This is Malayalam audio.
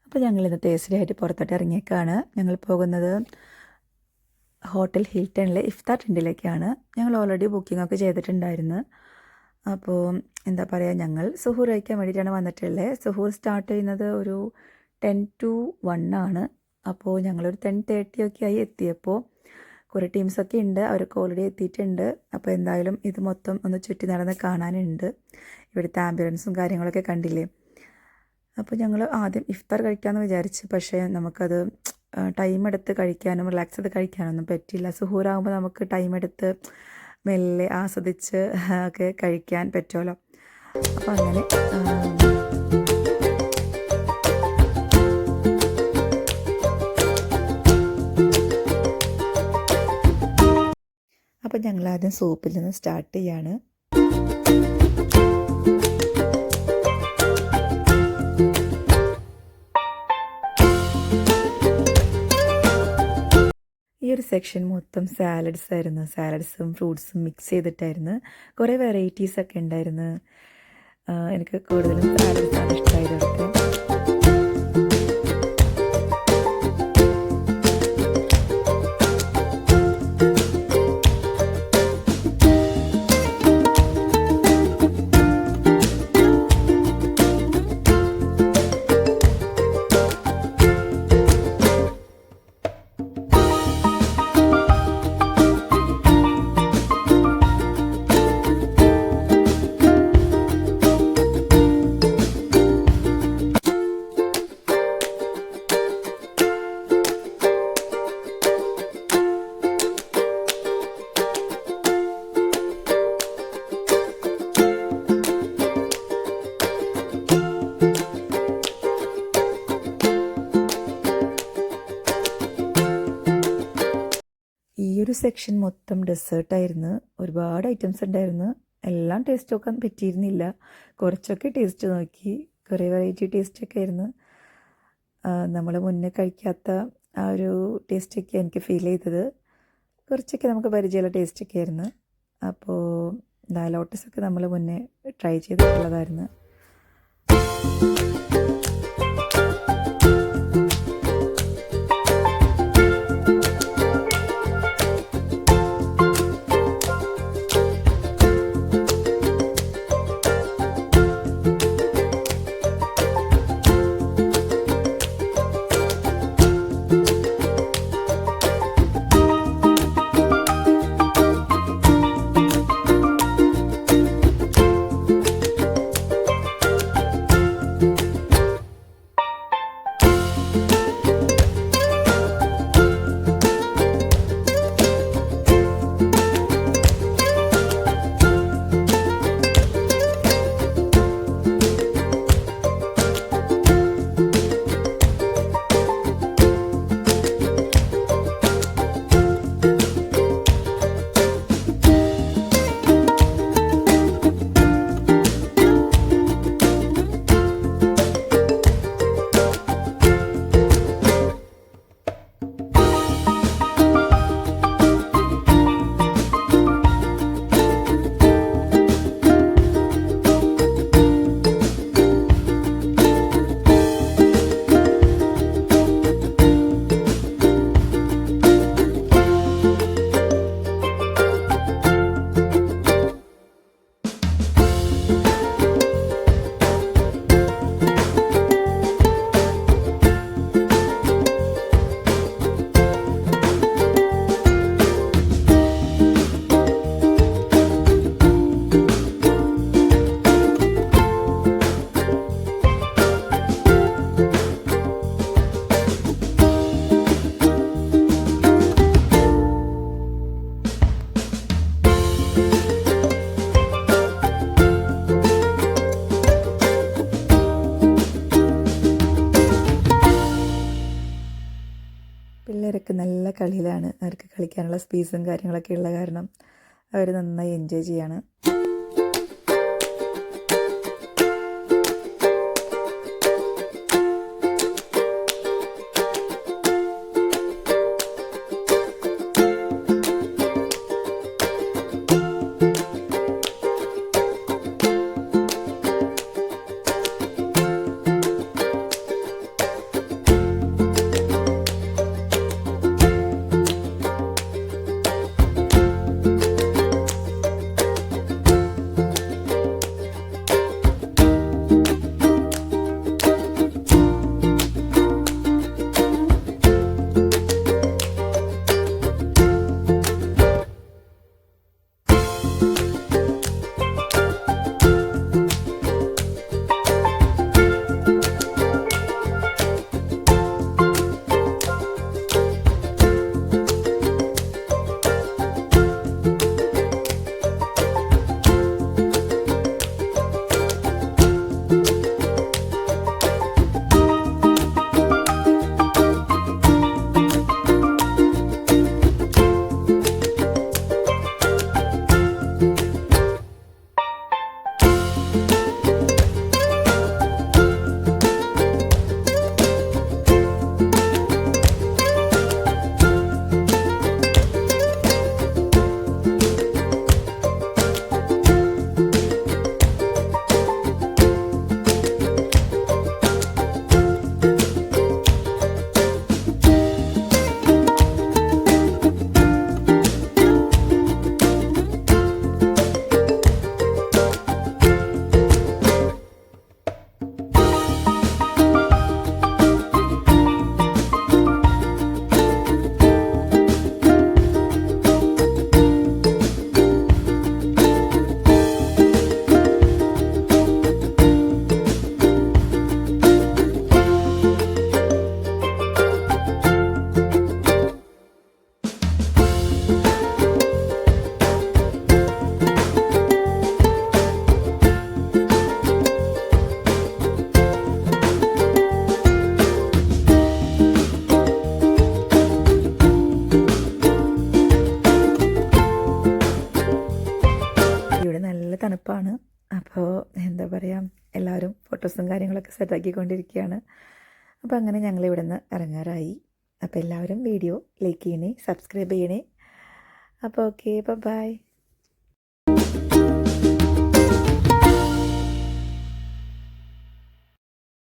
അപ്പോൾ ഞങ്ങളിന്ന് ടേസ്റ്റിയായിട്ട് പുറത്തോട്ട് ഇറങ്ങിയേക്കാണ്. ഞങ്ങൾ പോകുന്നത് ഹോട്ടൽ ഹിൽട്ടണിലെ ഇഫ്താർ ടെൻറ്റിലേക്കാണ്. ഞങ്ങൾ ഓൾറെഡി ബുക്കിംഗൊക്കെ ചെയ്തിട്ടുണ്ടായിരുന്നു. അപ്പോൾ എന്താ പറയുക, ഞങ്ങൾ സുഹൂർ കഴിക്കാൻ വേണ്ടിയിട്ടാണ് വന്നിട്ടുള്ളത്. സുഹൂർ സ്റ്റാർട്ട് ചെയ്യുന്നത് ഒരു 10 to 1 ആണ്. അപ്പോൾ ഞങ്ങളൊരു 10:30 ഒക്കെ ആയി എത്തിയപ്പോൾ കുറേ ടീംസൊക്കെ ഉണ്ട്, അവരൊക്കെ ഓൾറെഡി എത്തിയിട്ടുണ്ട്. അപ്പോൾ എന്തായാലും ഇത് മൊത്തം ഒന്ന് ചുറ്റി നടന്ന് കാണാനുണ്ട്. ഇവിടുത്തെ ആംബുലൻസും കാര്യങ്ങളൊക്കെ കണ്ടില്ലേ. അപ്പോൾ ഞങ്ങൾ ആദ്യം ഇഫ്താർ കഴിക്കാമെന്ന് വിചാരിച്ചു. പക്ഷേ നമുക്കത് ടൈം എടുത്ത് കഴിക്കാനും റിലാക്സ് ചെയ്ത് കഴിക്കാനൊന്നും പറ്റില്ല. സുഹൂറാകുമ്പോൾ നമുക്ക് ടൈം എടുത്ത് മെല്ലെ ആസ്വദിച്ച് ഒക്കെ കഴിക്കാൻ പറ്റുമല്ലോ. അപ്പോൾ അങ്ങനെ അപ്പോൾ ഞങ്ങളാദ്യം സൂപ്പിൽ നിന്ന് സ്റ്റാർട്ട് ചെയ്യാണ്. ഈ ഒരു സെക്ഷൻ മൊത്തം സാലഡ്സ് ആയിരുന്നു. സാലഡ്സും ഫ്രൂട്ട്സും മിക്സ് ചെയ്തിട്ടായിരുന്നു. കുറേ വെറൈറ്റീസൊക്കെ ഉണ്ടായിരുന്നു. എനിക്ക് കൂടുതലും സാലഡ്സാണ് ഇഷ്ടമായത് അവർക്ക്. ഈ ഒരു സെക്ഷൻ മൊത്തം ഡെസേർട്ടായിരുന്നു. ഒരുപാട് ഐറ്റംസ് ഉണ്ടായിരുന്നു. എല്ലാം ടേസ്റ്റ് നോക്കാൻ പറ്റിയിരുന്നില്ല. കുറച്ചൊക്കെ ടേസ്റ്റ് നോക്കി. കുറേ വെറൈറ്റി ടേസ്റ്റൊക്കെ ആയിരുന്നു. നമ്മൾ മുന്നേ കഴിക്കാത്ത ആ ഒരു ടേസ്റ്റൊക്കെ എനിക്ക് ഫീൽ ചെയ്തത്. കുറച്ചൊക്കെ നമുക്ക് പരിചയമുള്ള ടേസ്റ്റൊക്കെ ആയിരുന്നു. അപ്പോൾ ലോട്ടസൊക്കെ നമ്മൾ മുന്നേ ട്രൈ ചെയ്തിട്ടുള്ളതായിരുന്നു. പിള്ളേരൊക്കെ നല്ല കളിയിലാണ്. അവർക്ക് കളിക്കാനുള്ള സ്പേസും കാര്യങ്ങളൊക്കെ ഉള്ള കാരണം അവർ നന്നായി എൻജോയ് ചെയ്യാണ്. ഫോട്ടോസും കാര്യങ്ങളൊക്കെ സെറ്റാക്കിക്കൊണ്ടിരിക്കുകയാണ്. അപ്പോൾ അങ്ങനെ ഞങ്ങൾ ഇവിടെ നിന്ന് ഇറങ്ങാറായി. അപ്പോൾ എല്ലാവരും വീഡിയോ ലൈക്ക് ചെയ്യണേ, സബ്സ്ക്രൈബ് ചെയ്യണേ. അപ്പോൾ ഓക്കെ, ബൈ.